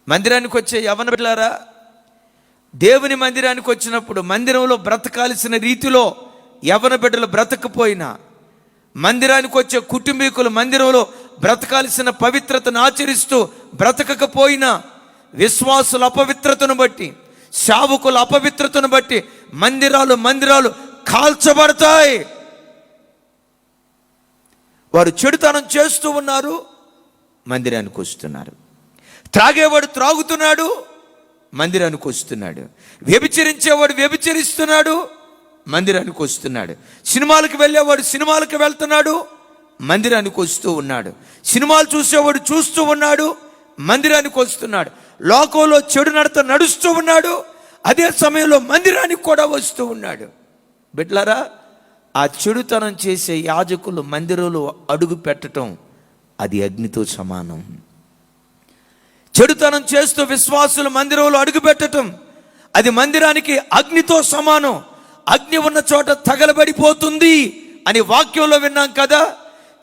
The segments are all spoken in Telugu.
మందిరానికి వచ్చే యవ్వన బిడ్డలారా, దేవుని మందిరానికి వచ్చినప్పుడు మందిరంలో బ్రతకాల్సిన రీతిలో యవ్వన బిడ్డలు బ్రతకపోయినా, మందిరానికి వచ్చే కుటుంబీకులు మందిరంలో బ్రతకాల్సిన పవిత్రతను ఆచరిస్తూ బ్రతకకపోయినా, విశ్వాసుల అపవిత్రతను బట్టి, సేవకుల అపవిత్రతను బట్టి మందిరాలు కాల్చబడతాయి. వారు చెడుతనం చేస్తూ ఉన్నారు, మందిరానికి వస్తున్నారు. త్రాగేవాడు త్రాగుతున్నాడు, మందిరానికి వస్తున్నాడు. వ్యభిచరించేవాడు వ్యభిచరిస్తున్నాడు, మందిరానికి వస్తున్నాడు. సినిమాలకు వెళ్ళేవాడు సినిమాలకు వెళ్తున్నాడు, మందిరానికి వస్తూ ఉన్నాడు. సినిమాలు చూసేవాడు చూస్తూ ఉన్నాడు, మందిరానికి వస్తున్నాడు. లోకంలో చెడు నడత నడుస్తూ ఉన్నాడు, అదే సమయంలో మందిరానికి కూడా వస్తూ ఉన్నాడు. బిడ్డలారా, ఆ చెడుతనం చేసే యాజకులు మందిరంలో అడుగు పెట్టడం అది అగ్నితో సమానం. చెడుతనం చేస్తూ విశ్వాసులు మందిరంలో అడుగు పెట్టడం అది మందిరానికి అగ్నితో సమానం. అగ్ని ఉన్న చోట తగలబడిపోతుంది అని వాక్యంలో విన్నాం కదా.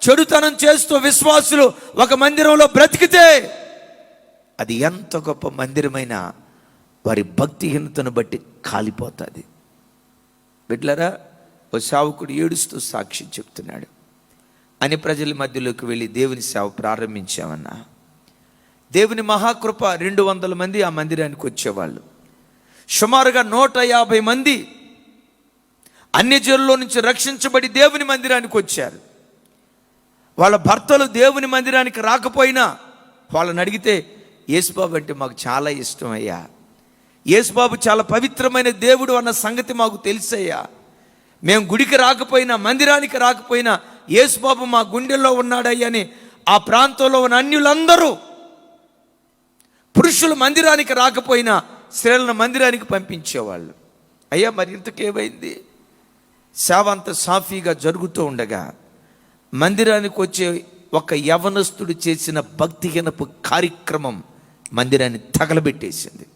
చెడుతనం చేస్తూ విశ్వాసులు ఒక మందిరంలో బ్రతికితే అది ఎంత గొప్ప మందిరమైనా వారి భక్తిహీనతను బట్టి కాలిపోతుంది. బిడ్డలారా, ఓ సేవకుడు ఏడుస్తూ సాక్షి చెప్తున్నాడు. అని ప్రజల మధ్యలోకి వెళ్ళి దేవుని సేవ ప్రారంభించామన్నా. దేవుని మహాకృప 200 మంది ఆ మందిరానికి వచ్చేవాళ్ళు. సుమారుగా 150 మంది అన్యజనుల నుంచి రక్షించబడి దేవుని మందిరానికి వచ్చారు. వాళ్ళ భర్తలు దేవుని మందిరానికి రాకపోయినా వాళ్ళని అడిగితే, యేసుబాబు అంటే మాకు చాలా ఇష్టం అయ్యా, యేసుబాబు చాలా పవిత్రమైన దేవుడు అన్న సంగతి మాకు తెలుసయ్యా, మేము గుడికి రాకపోయినా మందిరానికి రాకపోయినా యేసుబాబు మా గుండెల్లో ఉన్నాడయ్యా అని ఆ ప్రాంతంలో ఉన్న అన్యులందరూ, పురుషులు మందిరానికి రాకపోయినా స్త్రీలను మందిరానికి పంపించేవాళ్ళు. అయ్యా, మరి ఇంతకేమైంది? సేవ అంత సాఫీగా జరుగుతూ ఉండగా మందిరానికి వచ్చే ఒక యవనస్తుడు చేసిన భక్తిహీనపు కార్యక్రమం మందిరాన్ని తగలబెట్టేసింది.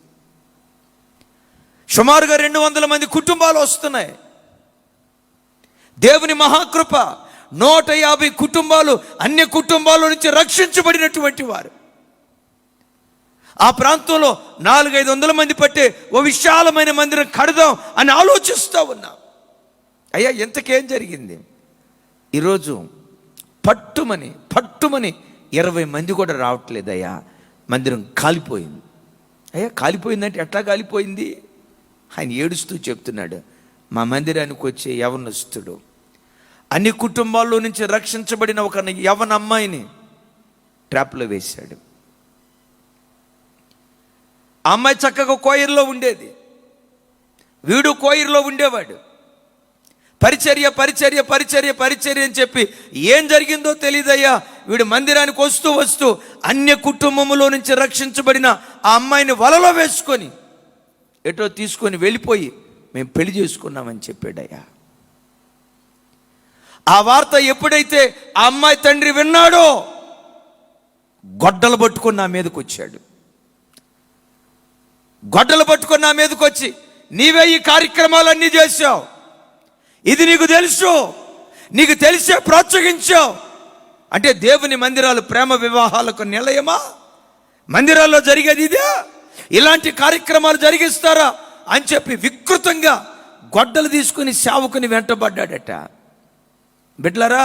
సుమారుగా 200 మంది కుటుంబాలు వస్తున్నాయి. దేవుని మహాకృప, 150 కుటుంబాలు అన్య కుటుంబాల నుంచి రక్షించబడినటువంటి వారు. ఆ ప్రాంతంలో 400-500 మంది పట్టే ఓ విశాలమైన మందిరం కడదాం అని ఆలోచిస్తూ ఉన్నాం. అయ్యా, ఎంతకేం జరిగింది? ఈరోజు పట్టుమని 20 మంది కూడా రావట్లేదయ్యా, మందిరం కాలిపోయింది. అయ్యా, కాలిపోయిందంటే ఎట్లా కాలిపోయింది? ఆయన ఏడుస్తూ చెప్తున్నాడు, మా మందిరానికి వచ్చే యవనస్తుడు అన్ని కుటుంబాల్లో నుంచి రక్షించబడిన ఒక యవన అమ్మాయిని ట్రాప్లో వేశాడు. ఆ అమ్మాయి చక్కగా కోయిర్లో ఉండేది, వీడు కోయిర్లో ఉండేవాడు. పరిచర్య అని చెప్పి ఏం జరిగిందో తెలియదయ్యా. వీడు మందిరానికి వస్తూ అన్య కుటుంబంలో నుంచి రక్షించబడిన ఆ అమ్మాయిని వలలో వేసుకొని ఎటో తీసుకొని వెళ్ళిపోయి మేము పెళ్లి చేసుకున్నామని చెప్పాడయ్యా. ఆ వార్త ఎప్పుడైతే ఆ అమ్మాయి తండ్రి విన్నాడో గొడ్డలు పట్టుకొని నా మీదకి వచ్చాడు. గొడ్డలు పట్టుకొని నా మీదకి వచ్చి, నీవే ఈ కార్యక్రమాలన్నీ చేశావు, ఇది నీకు తెలుసు, నీకు తెలిసే ప్రోత్సహించావు అంటే దేవుని మందిరాలు ప్రేమ వివాహాలకు నిలయమా? మందిరాల్లో జరిగేది ఇదే? ఇలాంటి కార్యక్రమాలు జరిగిస్తారా అని చెప్పి వికృతంగా గొడ్డలు తీసుకుని సేవకుని వెంటబడ్డాడట. బిడ్డలారా,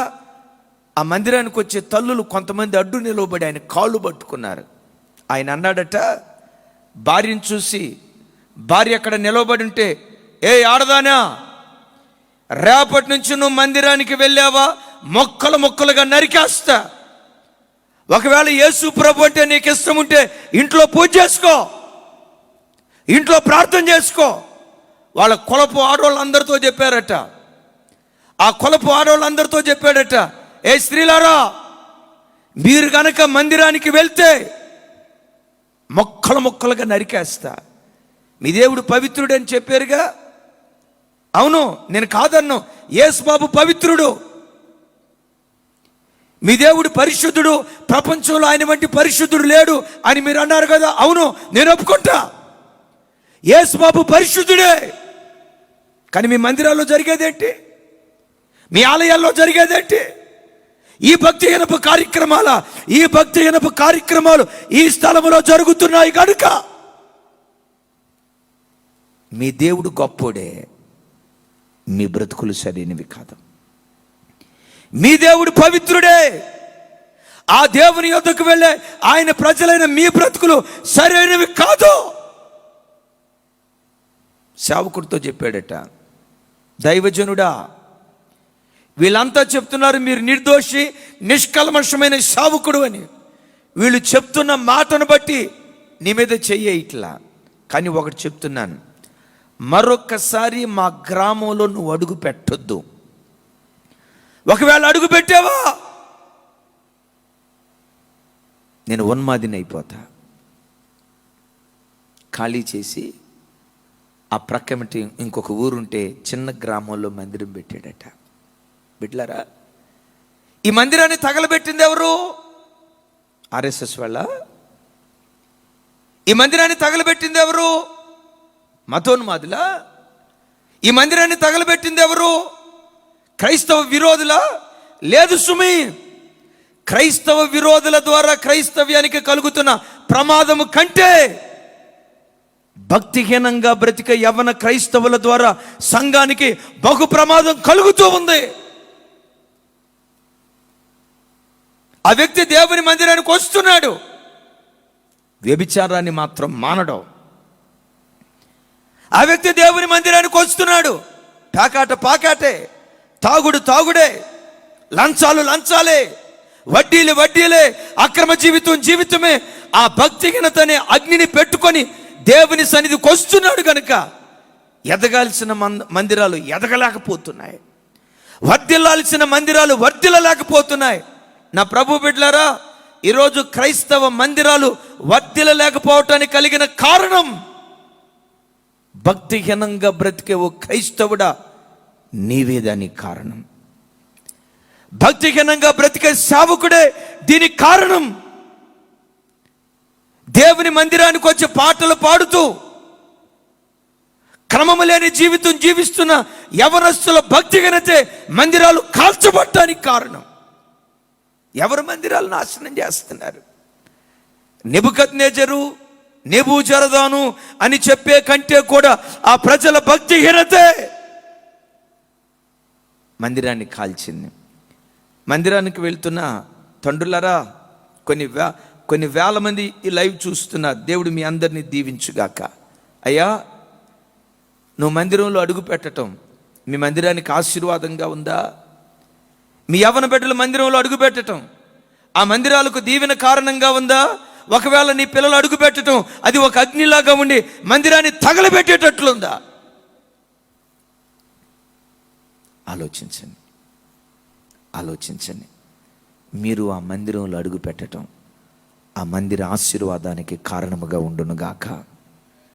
ఆ మందిరానికి వచ్చే తల్లులు కొంతమంది అడ్డు నిలవబడి ఆయన కాళ్ళు పట్టుకున్నారు. ఆయన అన్నాడట, భార్యను చూసి, భార్య అక్కడ నిలవబడి ఉంటే, ఏ ఆడదానా, రేపటి నుంచి నువ్వు మందిరానికి వెళ్ళావా మొక్కలుగా నరికేస్తా. ఒకవేళ యేసు ప్రభు అంటే నీకు ఇష్టం ఉంటే ఇంట్లో పూజ చేసుకో, ఇంట్లో ప్రార్థన చేసుకో. వాళ్ళ కులపు ఆడవాళ్ళందరితో చెప్పారట. ఆ కులపు ఆడవాళ్ళందరితో చెప్పాడట, ఏ స్త్రీలారా, మీరు గనక మందిరానికి వెళ్తే మొక్కలుగా నరికేస్తా. మీ దేవుడు పవిత్రుడు అని చెప్పారుగా. అవును, నేను కాదన్ను, యేసుబాబు పవిత్రుడు, మీ దేవుడు పరిశుద్ధుడు, ప్రపంచంలో ఆయన వంటి పరిశుద్ధుడు లేడు అని మీరు అన్నారు కదా. అవును, నేను ఒప్పుకుంటా, యేసుబాబు పరిశుద్ధుడే. కానీ మీ మందిరాల్లో జరిగేదేంటి? మీ ఆలయాల్లో జరిగేదేంటి? ఈ భక్తిహీనపు కార్యక్రమాలు ఈ స్థలములో జరుగుతున్నాయి కనుక మీ దేవుడు గొప్పోడే, మీ బ్రతుకులు సరైనవి కాదు. మీ దేవుడు పవిత్రుడే, ఆ దేవుని యొద్దకు వెళ్ళే ఆయన ప్రజలైన మీ బ్రతుకులు సరైనవి కాదు. సేవకుడితో చెప్పాడట, దైవజనుడా, వీళ్ళంతా చెప్తున్నారు మీరు నిర్దోషి నిష్కల్మషమైన సేవకుడు అని. వీళ్ళు చెప్తున్న మాటను బట్టి నీ మీద చెయ్యే ఇట్లా. కానీ ఒకటి చెప్తున్నాను, మరొక్కసారి మా గ్రామంలో నువ్వు అడుగు పెట్టొద్దు. ఒకవేళ అడుగు పెట్టావా నేను ఉన్మాదిని అయిపోతా. ఖాళీ చేసి ఆ ప్రక్కమిటి ఇంకొక ఊరుంటే చిన్న గ్రామంలో మందిరం పెట్టాడట. బిడ్లారా, ఈ మందిరాన్ని తగలబెట్టింది ఎవరు? ఆర్ఎస్ఎస్ వాళ్ళ? ఈ మందిరాన్ని తగలబెట్టింది ఎవరు? మతోన్మాదులా? ఈ మందిరాన్ని తగలబెట్టింది ఎవరు? క్రైస్తవ విరోధులా? లేదు సుమి. క్రైస్తవ విరోధుల ద్వారా క్రైస్తవ్యానికి కలుగుతున్న ప్రమాదము కంటే భక్తిహీనంగా బ్రతికే యవ్వన క్రైస్తవుల ద్వారా సంఘానికి బహు ప్రమాదం కలుగుతూ ఉంది. ఆ వ్యక్తి దేవుని మందిరానికి వస్తున్నాడు, వ్యభిచారాన్ని మాత్రం మానడం. ఆ వ్యక్తి దేవుని మందిరానికి వస్తున్నాడు, పాకాటే, తాగుడే, లంచాలే, వడ్డీలే, అక్రమ జీవితమే. ఆ భక్తిహీనతనే అగ్నిని పెట్టుకొని దేవుని సన్నిధికి వస్తున్నాడు కనుక ఎదగాల్సిన మందిరాలు ఎదగలేకపోతున్నాయి, వర్ధిల్లాల్సిన మందిరాలు వర్ధిల్లలేకపోతున్నాయి. నా ప్రభు బిడ్డలారా, ఈరోజు క్రైస్తవ మందిరాలు వర్ధిల్లలేకపోవటానికి కలిగిన కారణం భక్తిహీనంగా బ్రతికే ఓ క్రైస్తవుడా, నీవే దానికి కారణం. భక్తిహీనంగా బ్రతికే సేవకుడే దీనికి కారణం. దేవుని మందిరానికి వచ్చి పాటలు పాడుతూ క్రమము లేని జీవితం జీవిస్తున్న యవనస్తుల భక్తిహీనతే మందిరాలు కాల్చబడటానికి కారణం. ఎవరు మందిరాలు నాశనం చేస్తున్నారు? నెబుకద్నెజరు, నెబూజరదాను అని చెప్పే కంటే కూడా ఆ ప్రజల భక్తిహీనతే మందిరాన్ని కాల్చింది. మందిరానికి వెళ్తున్న తండ్రులారా, కొన్ని వేల మంది ఈ లైవ్ చూస్తున్నారు. దేవుడు మీ అందరినీ దీవించుగాక. అయ్యా, నువ్వు మందిరంలో అడుగు పెట్టడం మీ మందిరానికి ఆశీర్వాదంగా ఉందా? మీ యవ్వన బిడ్డలు మందిరంలో అడుగు పెట్టడం ఆ మందిరాలకు దీవెన కారణంగా ఉందా? ఒకవేళ నీ పిల్లలు అడుగు పెట్టడం అది ఒక అగ్నిలాగా ఉండి మందిరాన్ని తగలబెట్టేటట్లుందా? ఆలోచించండి. మీరు ఆ మందిరంలో అడుగు పెట్టడం ఆ మందిర ఆశీర్వాదానికి కారణముగా ఉండునుగాక.